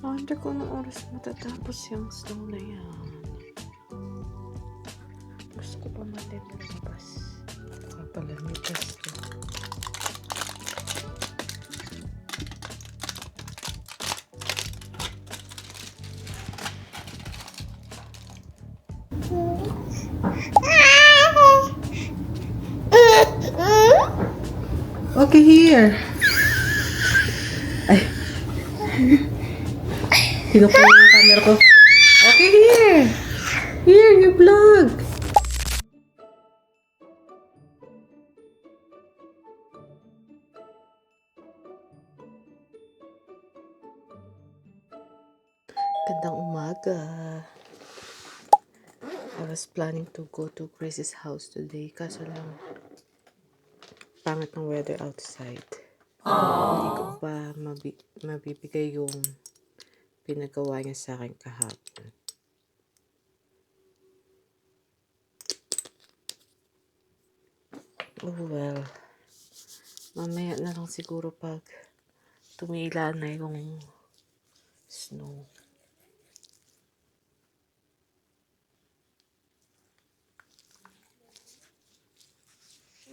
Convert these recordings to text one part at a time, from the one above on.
Wonder kung anong oras matatapos yung snow na yan. Gusto ko pa man din lumabas. Kapalamitas to. Okay, here. Ay. Kinukuha yung camera ko. Okay, here. Here, you vlog. Gandang umaga. I was planning to go to Grace's house today. Kaso lang, pangit ng weather outside. Hindi ko pa mabibigay yung pinagawa niya sa akin kahapon. Oh well, mamaya na lang siguro pag tumila na yung snow.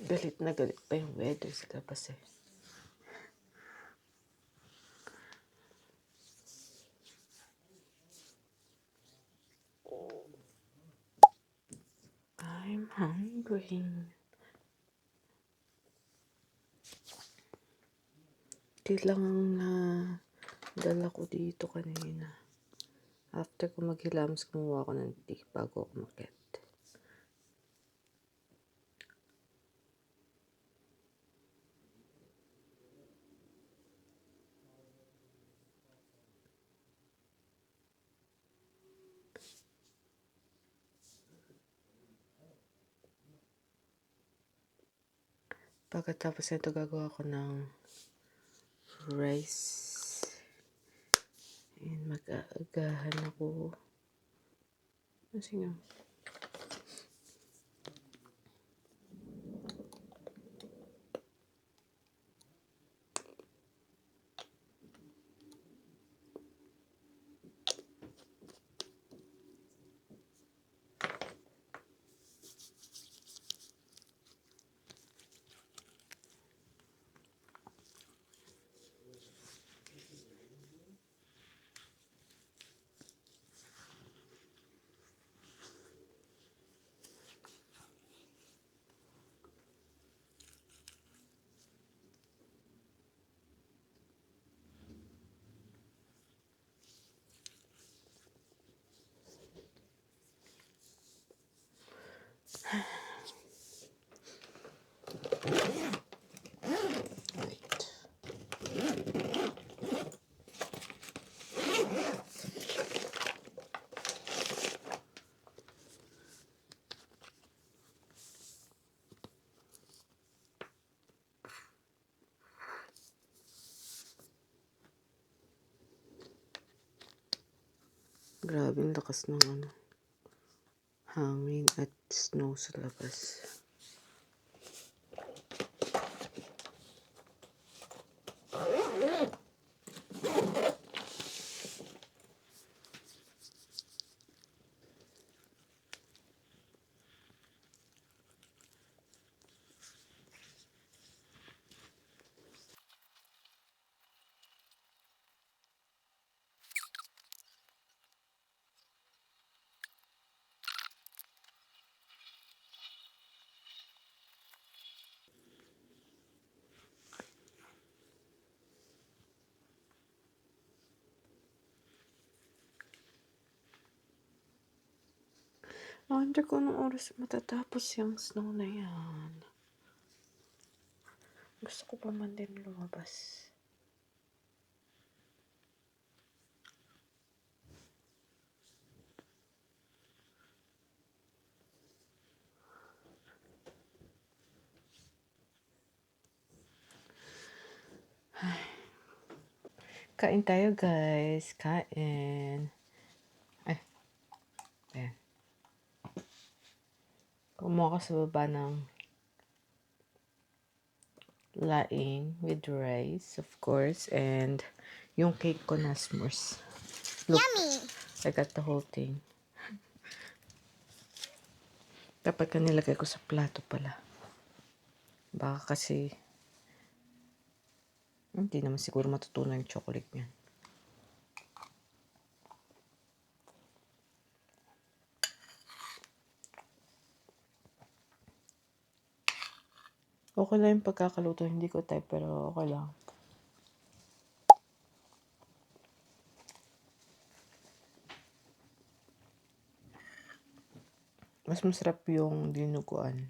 Galit na galit pa yung weather sa labas eh. I'm hungry. Di lang ang dala ko dito kanina. After ko maghilams, kumuha ko ng tea bago ako umakyat. Pagkatapos nito, gagawa ko ng rice. And mag-aagahan ako. Kasi nga, grabe ang lakas ng hangin at snow sa labas. Wonder kung anong oras matatapos yung snow na yan. Gusto ko pa man din lumabas. Kain tayo guys. Kain. Ay. Ayan. Kumuha ko sa baba ng laing with rice, of course. And yung cake ko na s'mores. look, I got the whole thing. Dapat ka nilagay ko sa plato pala. Baka kasi, hindi naman siguro matutunan yung chocolate niyan. Okay lang yung pagkakaluto. Hindi ko type, pero okay lang. Mas masarap yung dinuguan.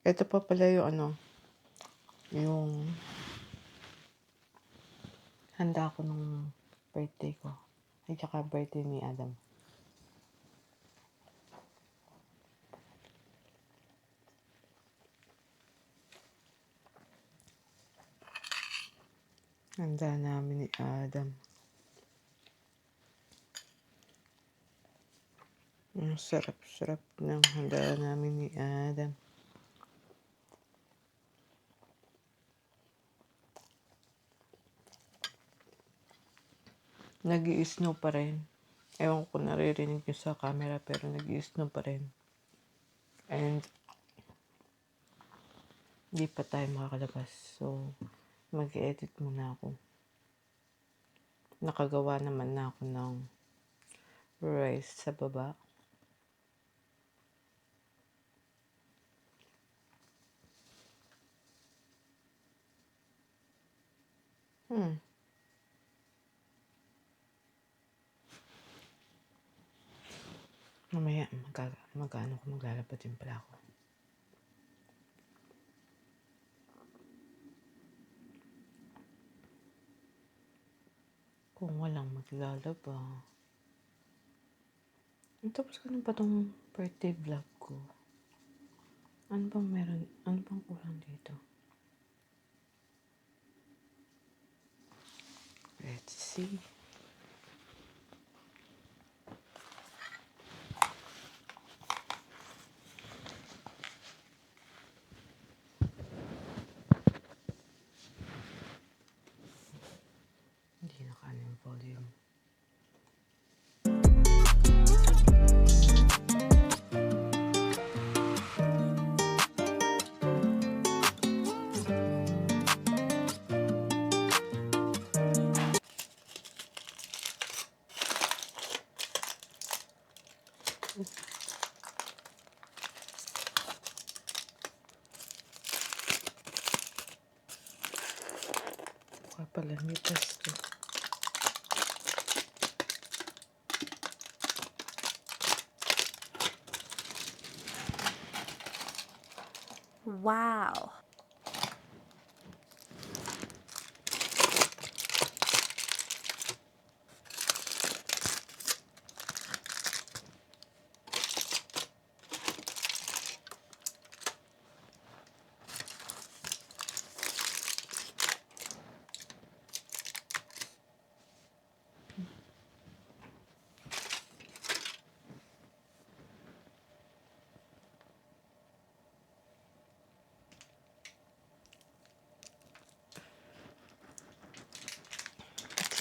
Ito pa pala yung yung handa ko nung birthday ko. At saka birthday ni Adam. Handa namin ni Adam. Ang sarap-sarap ng handa namin ni Adam. Nag-i-snow pa rin. Ewan ko naririnig nyo sa camera pero nag-i-snow pa rin. And di pa tayo makakalabas. So, mag-edit muna ako. Nakagawa naman na ako ng rice sa baba. Mamaya, maglalaba din pala ako. Kung walang maglalaba. Tapos ko na ba itong birthday vlog ko? Ano bang meron? Ano bang kulang dito? Let's see. Hindi nakaano yung volume. Baka pala may test ko. Wow.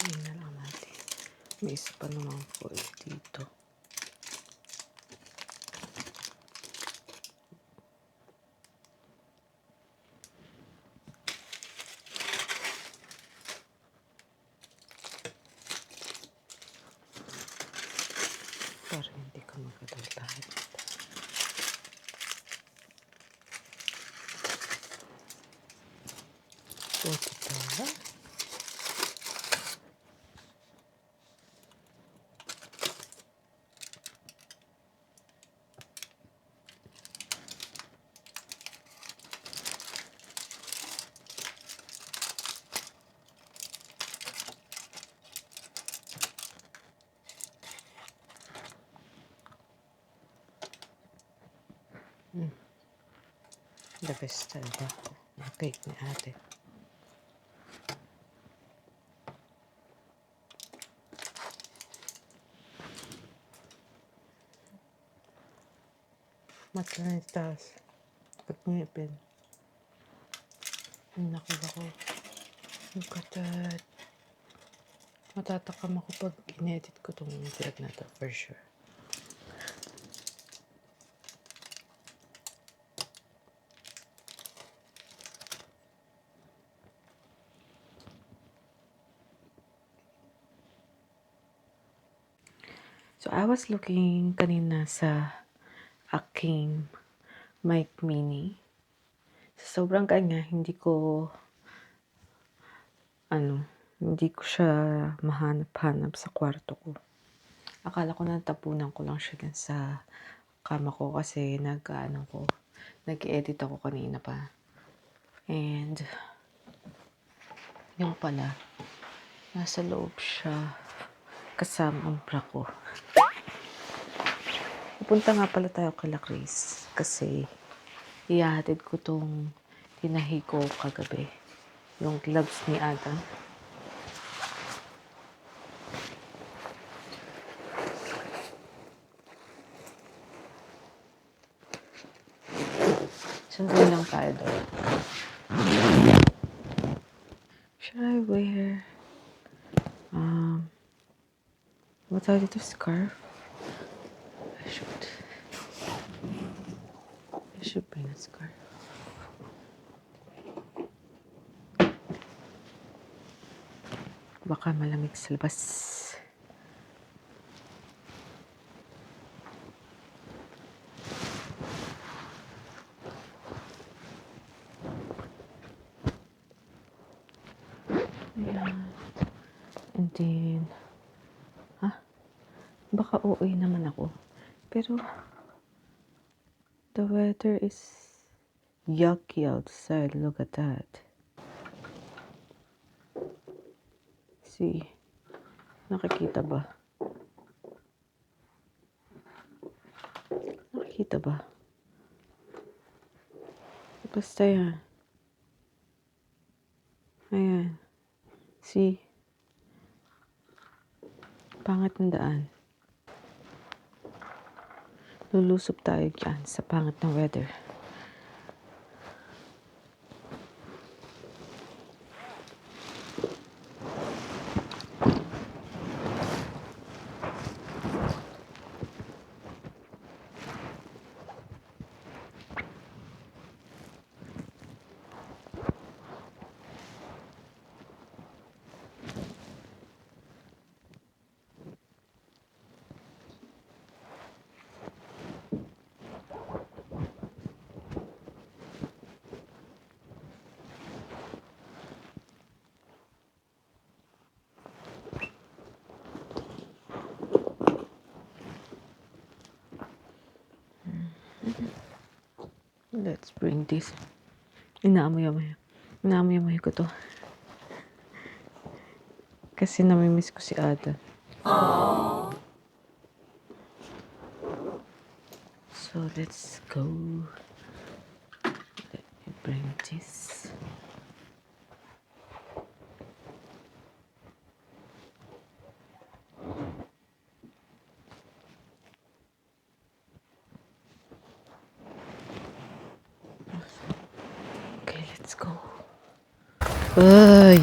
Tingnan na lang natin. May isa pa namang foil dito. Para hindi ka magkadaldahan. So, ito pala. The best talaga. Yung cake ni ate. Matla na yung taas. Ba't ngipin? Ay, naku. Look at that. Matatakam ako pag in-edit ko tong vlog na to, for sure. So, I was looking kanina sa aking mic mini. Sa sobrang kanya, hindi ko siya mahanap-hanap sa kwarto ko. Akala ko natapunan ko lang siya dun sa kama ko kasi nag-edit ako kanina pa. And, yung pala, nasa loob siya kasama ang bra ko. Pupunta nga pala tayo kala Chris kasi ihahatid ko tong tinahi ko kagabi. Yung gloves ni Adam. Sunduin lang tayo doon. Should I wear what's that, ito? Scarf? I should bring a scarf. Baka malamig sa labas. Ayan. And then, baka OA naman ako. Pero, the weather is yucky outside. Look at that. See? Nakikita ba? Nakikita ba? Basta yan. Ayan. See? Pangit ng daan. Lulusob tayo dyan sa pangit ng weather. Let's bring this. Inaamoy ko to. Kasi namimiss ko si Ada. So let's go. Let me bring this. Okay, let's go.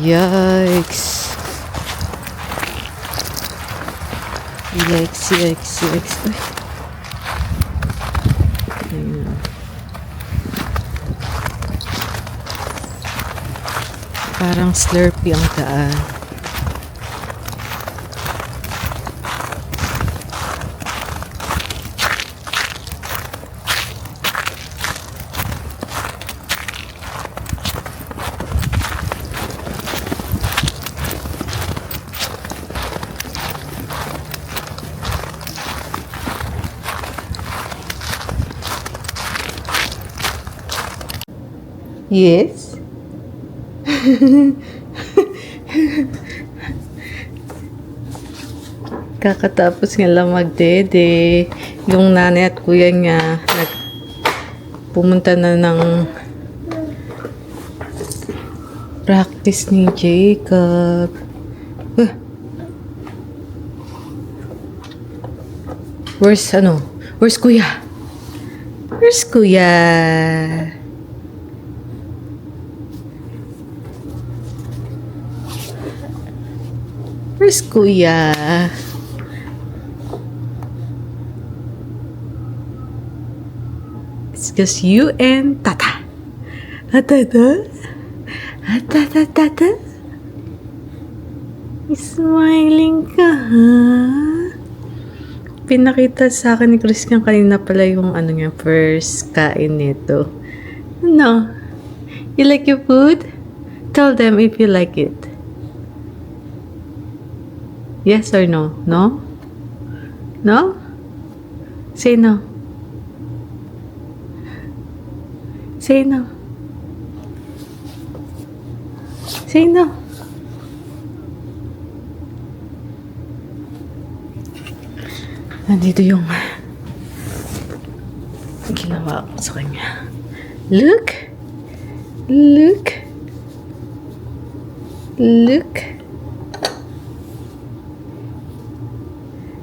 Yikes. Yikes. Uy. Ayan. Parang Slurpee ang daan. Yes? Kakatapos nga lang magdede. Yung nanay at kuya niya pumunta na ng practice ni Jacob. Where's kuya? Where's kuya? Where's Kuya? It's just you and Tata. Tata? Tata? Smiling ka, ha? Pinakita sa akin ni Christian kanina pala yung ano niya, first kain nito. No. You like your food? Tell them if you like it. Yes or no? No? No? Say no. Say no. Say no. Nandito yung ginawa ko sa kanya. Look! Look! Look!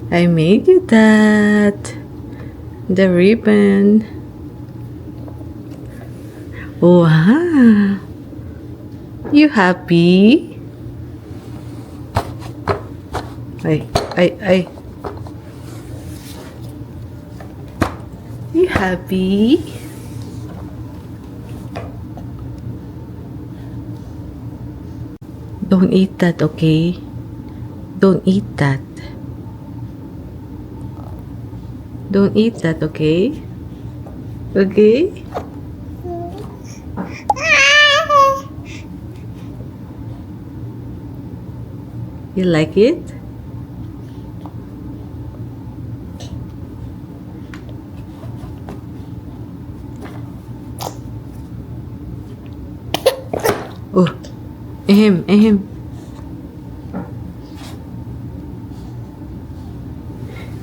I made you that. The ribbon. Wow! You happy? Ay. You happy? Don't eat that, okay? Don't eat that. Don't eat that, okay? Okay? You like it? Oh, ahem.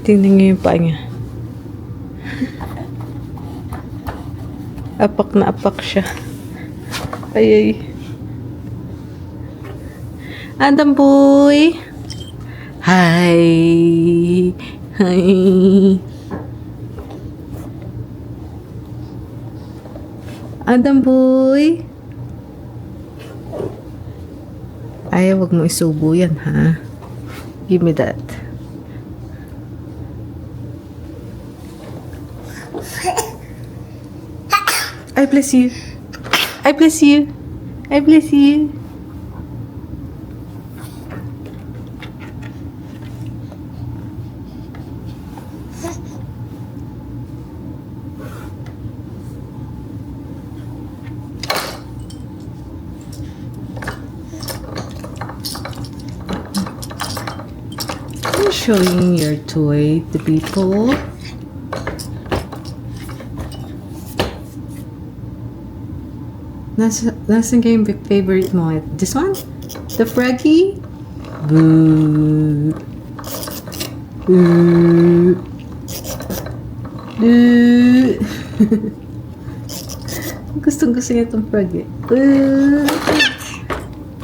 Tingnan niyo yung paa niya. Apak na apak siya. Ay. Adam boy. Hi. Adam boy. Ay, wag mo isubo yan, ha? Give me that. I bless you. I bless you. I bless you. You're showing your toy to people. Nasaan yung favorite mo? This one? The Froggy? Boo. Boo. Boo. Gusto niya itong Froggy. Boo.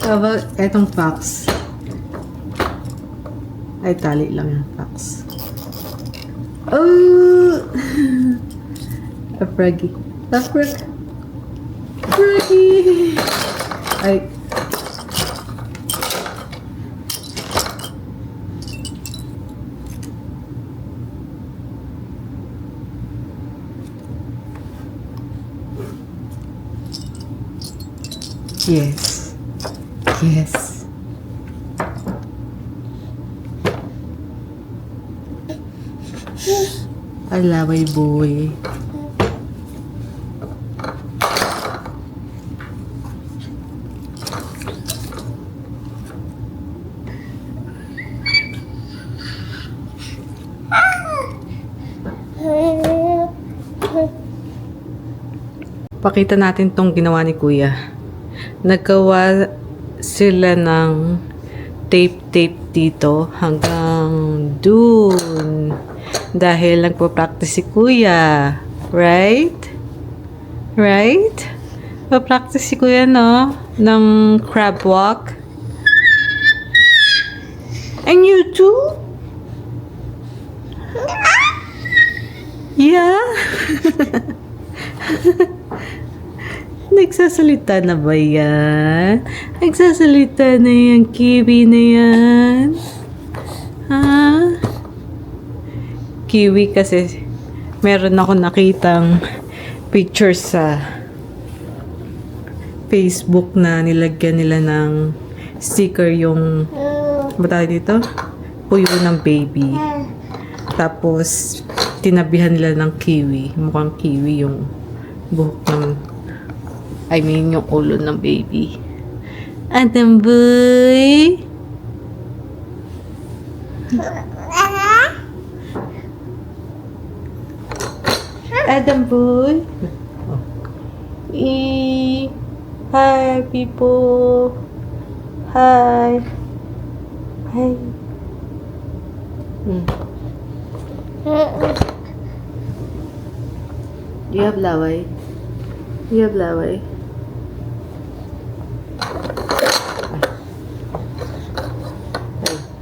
How about itong Fox? Ay, tali lang yung Fox. Oh! A Froggy. A Froggy. Froggy! Ay. Yes. Yes. Alaway boy. Pakita natin tong ginawa ni Kuya. Naggawa sila ng tape dito hanggang dun. Dahil nagpo-practice si Kuya. Right? Right? Pa-practice si Kuya, no? Ng crab walk. And you too? Yeah? Nagsasalita na ba yan? Nagsasalita na yung kiwi na yan? Kiwi kasi meron ako nakitang picture sa Facebook na nilagyan nila ng sticker yung ba tawag dito? Puyo ng baby. Tapos tinabihan nila ng kiwi. Mukhang kiwi yung buhok ng yung ulo ng baby. Adam boy! Adam boy! Hi people! Hi! Hi! You have laway? You have laway?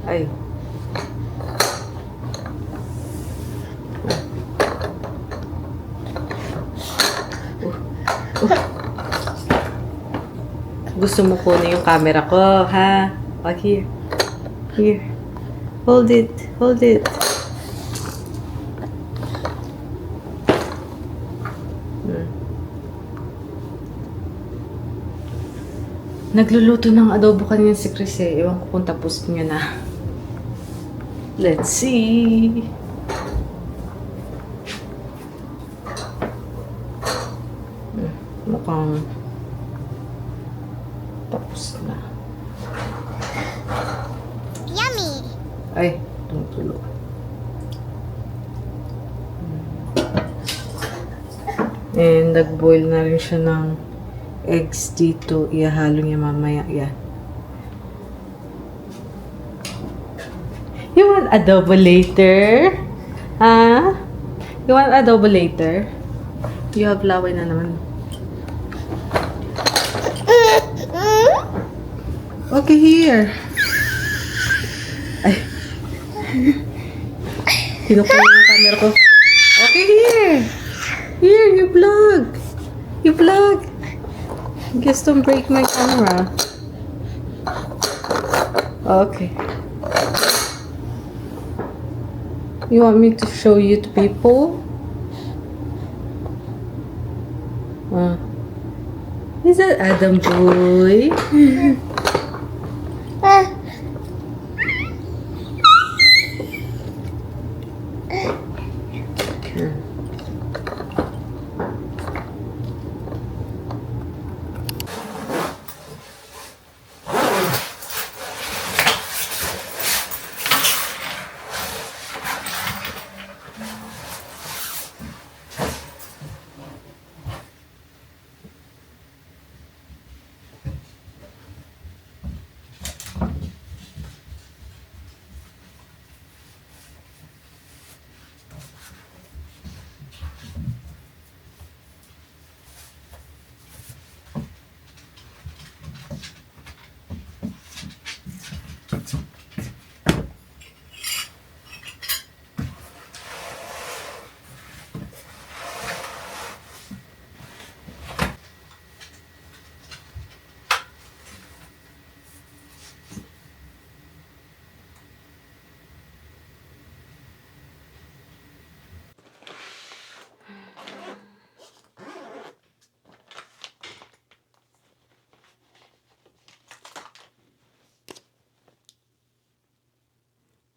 Ay. Gusto mo kunin yung camera ko, ha? Oh, here. Here. Hold it. Hold it. Nagluluto ng adobo kanina si Chris eh. Ewan ko kung tapos niya na. Let's see. Mukhang tapos na. Yummy! Ay, tumutulo. And nag-boil na rin siya ng eggs dito. Ihahalo niya mamaya. Yan. You want adobo later? Ha? You want adobo later? You have laway na naman. Okay, here. Ay. Kinukuha yung camera ko. Okay, here. Here, you vlog. You vlog. Just don't break my camera. Okay. You want me to show you to people? Is that Adam boy?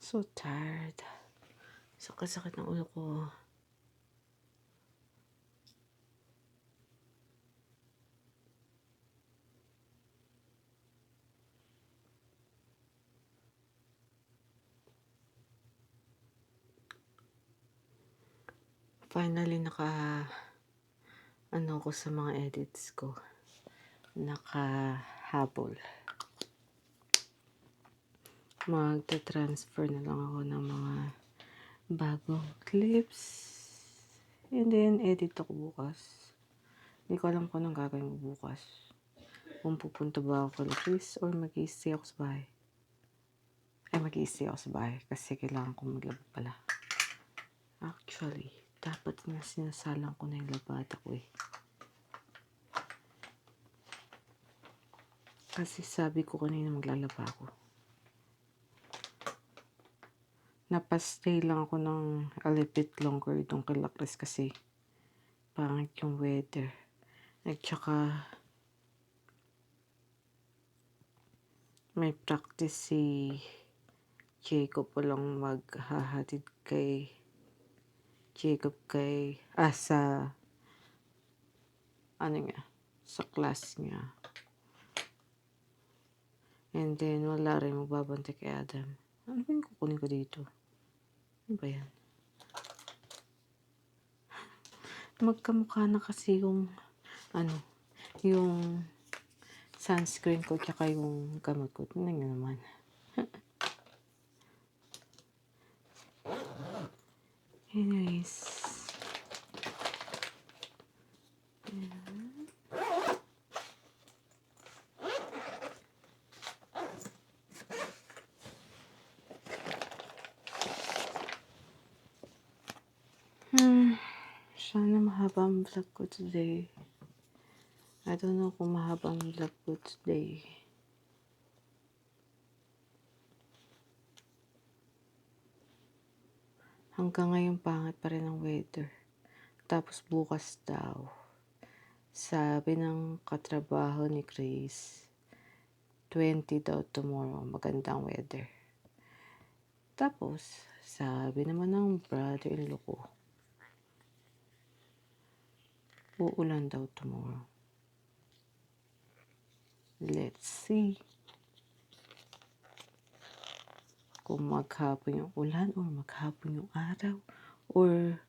So tired. Sakit-sakit ng ulo ko. Finally, ano ko sa mga edits ko. Nakahabol. Magta-transfer na lang ako ng mga bagong clips. And then, edit ako bukas. Hindi ko alam kung anong gagawin ko bukas. Kung pupunta ba ako kay Chris or mag-i-stay ako sa bahay. Ay, mag-i-stay ako sa bahay kasi kailangan ko maglaba pala. Actually, dapat nga sinasalang ko na yung labada ko eh. Kasi sabi ko kanina maglalaba ako. napastay lang ako ng a little bit longer dun kay La Cruz kasi pangit yung weather. At saka may practice si Jacob, walang maghahatid kay Jacob sa ano niya, sa class niya. And then wala rin magbabantay kay Adam. Ano ba yung kukunin ko dito? Ano ba yan? Magkamukha na kasi yung yung sunscreen ko tsaka yung gamot ko. Tingnan nyo naman. Anyways. Sana mahaba ang vlog ko today. I don't know kung mahaba ang vlog ko today. Hanggang ngayon pangit pa rin ang weather. Tapos bukas daw, sabi ng katrabaho ni Chris, 20 daw tomorrow, magandang weather. Tapos, sabi naman ng brother-in-law ko, uulan daw tomorrow. Let's see kung maghapon yung ulan or maghapon yung araw or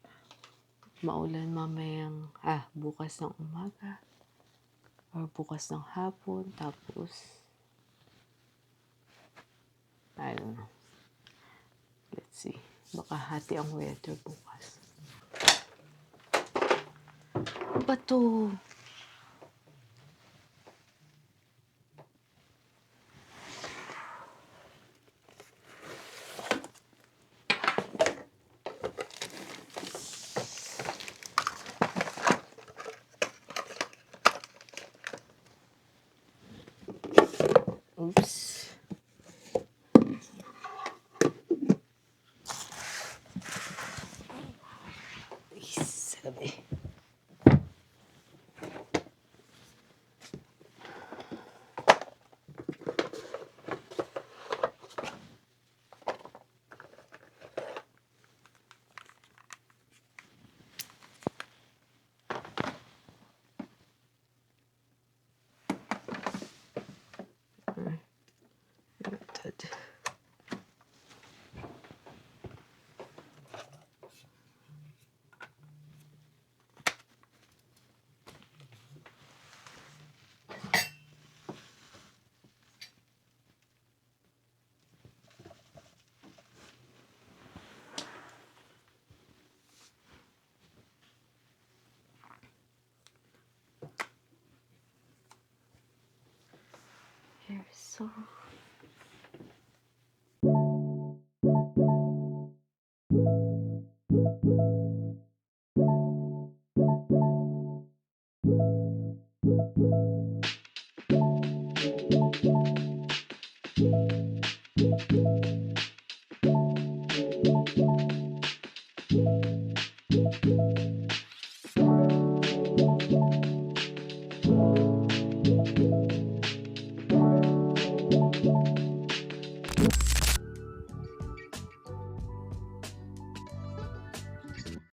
maulan mamayang bukas ng umaga or bukas ng hapon. Tapos I don't know. Let's see. Baka hati ang weather bukas. Ano ba to? Oops. Sabi. Noted. You're so...